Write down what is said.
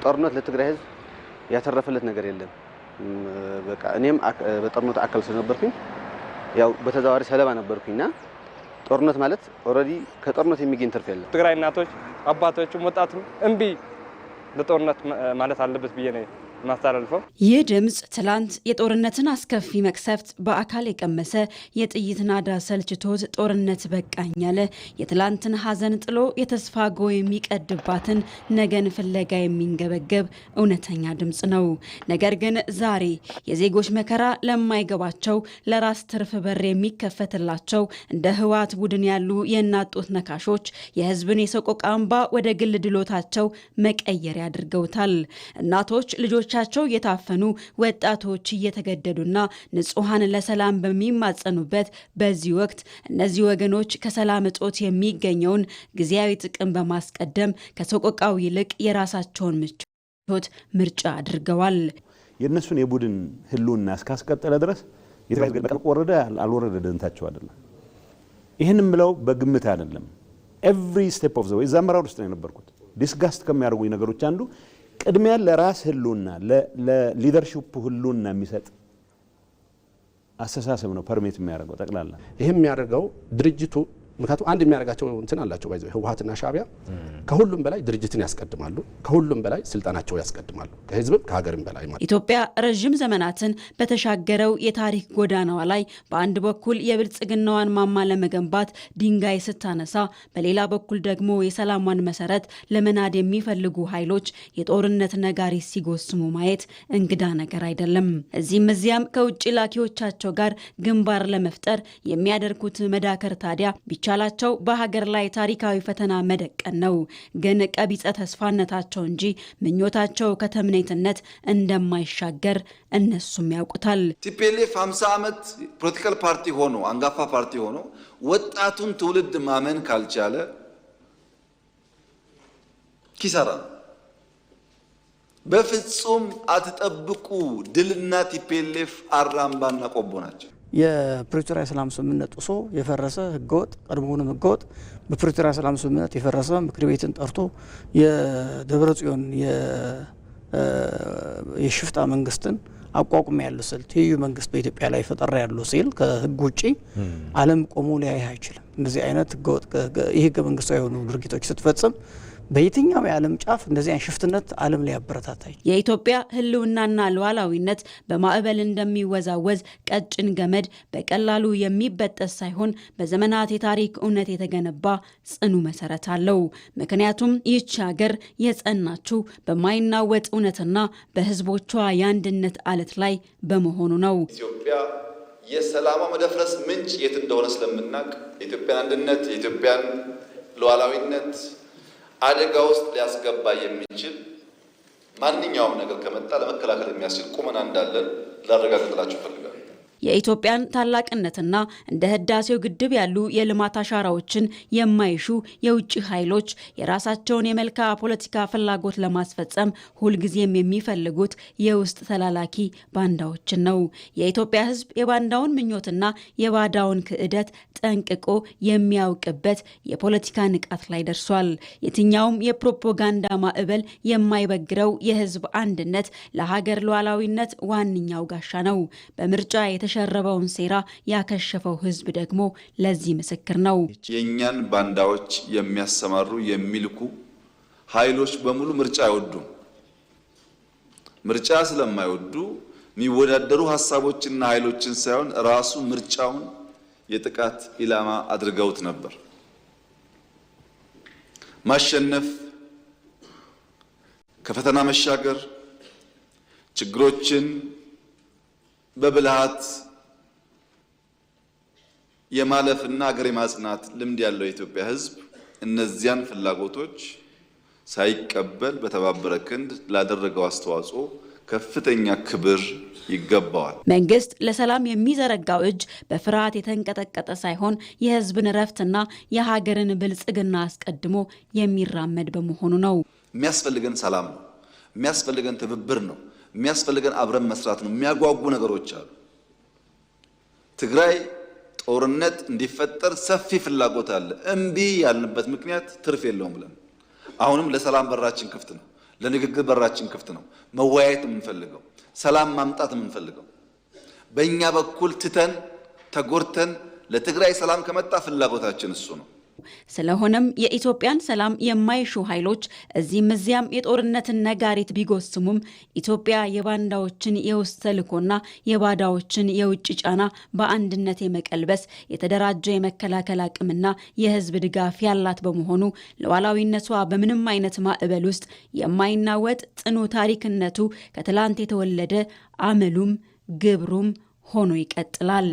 ጦርነት ለትግራይ ህዝብ ያተረፈለት ነገር የለም። በቃ እኔም በጦርነቱ አካል ስለነበርኩኝ ያው በተዛዋሪ ሰለባ ነበርኩኝና ጦርነት ማለት ኦሬዲ ከጦርነት የሚገኝ ትርፍ የለም። ትግራይ እናቶች አባቶችም ወጣቱም እምቢ ለጦርነት ማለት አለበት ብዬ ነው ማስተላለፈው። ይህ ድምጽ ትላንት የጦርነትን አስከፊ መቅሰፍት በአካል የቀመሰ የጥይት ናዳ ሰልችቶት ጦርነት በቃኝ ያለ የትላንትን ሀዘን ጥሎ የተስፋ ጎ የሚቀድባትን ነገን ፍለጋ የሚንገበገብ እውነተኛ ድምጽ ነው። ነገር ግን ዛሬ የዜጎች መከራ ለማይገባቸው ለራስ ትርፍ በር የሚከፈትላቸው እንደ ህወሓት ቡድን ያሉ የእናት ጡት ነካሾች የህዝብን የሰቆቃ እንባ ወደ ግል ድሎታቸው መቀየሪያ አድርገውታል። እናቶች ልጆች ቻቸው እየታፈኑ ወጣቶች እየተገደዱና ንጹሃን ለሰላም በሚማጸኑበት በዚህ ወቅት እነዚህ ወገኖች ከሰላም እጦት የሚገኘውን ጊዜያዊ ጥቅም በማስቀደም ከሰቆቃው ይልቅ የራሳቸውን ምቾት ምርጫ አድርገዋል። የነሱን የቡድን ህልውና እስካስቀጠለ ድረስ የትግራይ በቀል ወረደ አልወረደ ደንታቸው አይደለም። ይሄንም ብለው በግምት አይደለም። ኤቭሪ ስቴፕ ኦፍ ዘ ዌይ ዘመራው ውስጥ ነው የነበርኩት። ዲስጋስት ከሚያደርጉኝ ነገሮች አንዱ ቅድሚያ ለራስ ህልውና ለሊደርሺፕ ህልውና የሚሰጥ አስተሳሰብ ነው ፐርሚት የሚያደርገው ጠቅላላ። ይሄም የሚያደርገው ድርጅቱ ምክንያቱም አንድ የሚያደርጋቸው እንትን አላቸው ባይዘው ህወሓትና ሻዕቢያ ከሁሉም በላይ ድርጅትን ያስቀድማሉ፣ ከሁሉም በላይ ስልጣናቸው ያስቀድማሉ፣ ከህዝብም ከሀገርም በላይ ማለት። ኢትዮጵያ ረጅም ዘመናትን በተሻገረው የታሪክ ጎዳናዋ ላይ በአንድ በኩል የብልጽግናዋን ማማ ለመገንባት ድንጋይ ስታነሳ፣ በሌላ በኩል ደግሞ የሰላሟን መሰረት ለመናድ የሚፈልጉ ኃይሎች የጦርነት ነጋሪ ሲጎስሙ ማየት እንግዳ ነገር አይደለም። እዚህም እዚያም ከውጭ ላኪዎቻቸው ጋር ግንባር ለመፍጠር የሚያደርጉት መዳከር ታዲያ ቻላቸው በሀገር ላይ ታሪካዊ ፈተና መደቀን ነው። ግን ቀቢጸ ተስፋነታቸው እንጂ ምኞታቸው ከተምኔትነት እንደማይሻገር እነሱም ያውቁታል። ቲፒኤልኤፍ 50 ዓመት ፖለቲካል ፓርቲ ሆኖ አንጋፋ ፓርቲ ሆኖ ወጣቱን ትውልድ ማመን ካልቻለ ኪሳራ። በፍጹም አትጠብቁ። ድልና ቲፒኤልኤፍ አራምባና ቆቦ ናቸው። የፕሪቶሪያ ሰላም ስምምነት ጥሶ የፈረሰ ህገወጥ ቀድሞውንም ህገወጥ በፕሪቶሪያ ሰላም ስምምነት የፈረሰ ምክር ቤትን ጠርቶ የደብረ ጽዮን የሽፍታ መንግስትን አቋቁም ያለው ስል ትይዩ መንግስት በኢትዮጵያ ላይ ፈጠራ ያለው ሲል ከህግ ውጪ ዓለም ቆሞ ሊያይ አይችልም። እንደዚህ አይነት ህገወጥ ህገ መንግስታዊ የሆኑ ድርጊቶች ስትፈጽም በየትኛው የዓለም ጫፍ እንደዚህ አይነት ሽፍትነት ዓለም ላይ ያበረታታል። የኢትዮጵያ ህልውናና ሉዓላዊነት በማዕበል እንደሚወዛወዝ ቀጭን ገመድ በቀላሉ የሚበጠስ ሳይሆን በዘመናት የታሪክ እውነት የተገነባ ጽኑ መሰረት አለው። ምክንያቱም ይህች ሀገር የጸናችው በማይናወጥ እውነትና በህዝቦቿ የአንድነት አለት ላይ በመሆኑ ነው። ኢትዮጵያ የሰላም መደፍረስ ምንጭ የት እንደሆነ ስለምናውቅ የኢትዮጵያን አንድነት የኢትዮጵያን ሉዓላዊነት አደጋ ውስጥ ሊያስገባ የሚችል ማንኛውም ነገር ከመጣ ለመከላከል የሚያስችል ቁመና እንዳለን ላረጋግጥላችሁ ፈልጋለሁ። የኢትዮጵያን ታላቅነትና እንደ ህዳሴው ግድብ ያሉ የልማት አሻራዎችን የማይሹ የውጭ ኃይሎች የራሳቸውን የመልክዓ ፖለቲካ ፍላጎት ለማስፈጸም ሁልጊዜም የሚፈልጉት የውስጥ ተላላኪ ባንዳዎችን ነው። የኢትዮጵያ ህዝብ የባንዳውን ምኞትና የባዳውን ክህደት ጠንቅቆ የሚያውቅበት የፖለቲካ ንቃት ላይ ደርሷል። የትኛውም የፕሮፓጋንዳ ማዕበል የማይበግረው የህዝብ አንድነት ለሀገር ሉዓላዊነት ዋነኛው ጋሻ ነው። በምርጫ የተሸረበውን ሴራ ያከሸፈው ህዝብ ደግሞ ለዚህ ምስክር ነው። የኛን ባንዳዎች የሚያሰማሩ የሚልኩ ኃይሎች በሙሉ ምርጫ አይወዱም። ምርጫ ስለማይወዱ የሚወዳደሩ ሐሳቦችና ኃይሎችን ሳይሆን ራሱ ምርጫውን የጥቃት ኢላማ አድርገውት ነበር። ማሸነፍ፣ ከፈተና መሻገር፣ ችግሮችን በብልሃት የማለፍና ሀገር የማጽናት ልምድ ያለው የኢትዮጵያ ህዝብ እነዚያን ፍላጎቶች ሳይቀበል በተባበረ ክንድ ላደረገው አስተዋጽኦ ከፍተኛ ክብር ይገባዋል። መንግስት ለሰላም የሚዘረጋው እጅ በፍርሃት የተንቀጠቀጠ ሳይሆን የህዝብን ረፍትና የሀገርን ብልጽግና አስቀድሞ የሚራመድ በመሆኑ ነው። የሚያስፈልገን ሰላም ነው። የሚያስፈልገን ትብብር ነው። የሚያስፈልገን አብረን መስራት ነው። የሚያጓጉ ነገሮች አሉ። ትግራይ ጦርነት እንዲፈጠር ሰፊ ፍላጎት አለ። እምቢ ያልንበት ምክንያት ትርፍ የለውም ብለን አሁንም ለሰላም በራችን ክፍት ነው። ለንግግር በራችን ክፍት ነው። መወያየት የምንፈልገው ሰላም ማምጣት የምንፈልገው በእኛ በኩል ትተን ተጎርተን ለትግራይ ሰላም ከመጣ ፍላጎታችን እሱ ነው። ስለሆነም የኢትዮጵያን ሰላም የማይሹ ኃይሎች እዚህም እዚያም የጦርነትን ነጋሪት ቢጎስሙም ኢትዮጵያ የባንዳዎችን የውስጥ ተልዕኮና የባዳዎችን የውጭ ጫና በአንድነት የመቀልበስ የተደራጀ የመከላከል አቅምና የሕዝብ ድጋፍ ያላት በመሆኑ ሉዓላዊነቷ በምንም አይነት ማዕበል ውስጥ የማይናወጥ ጽኑ ታሪክነቱ ከትላንት የተወለደ አመሉም ግብሩም ሆኖ ይቀጥላል።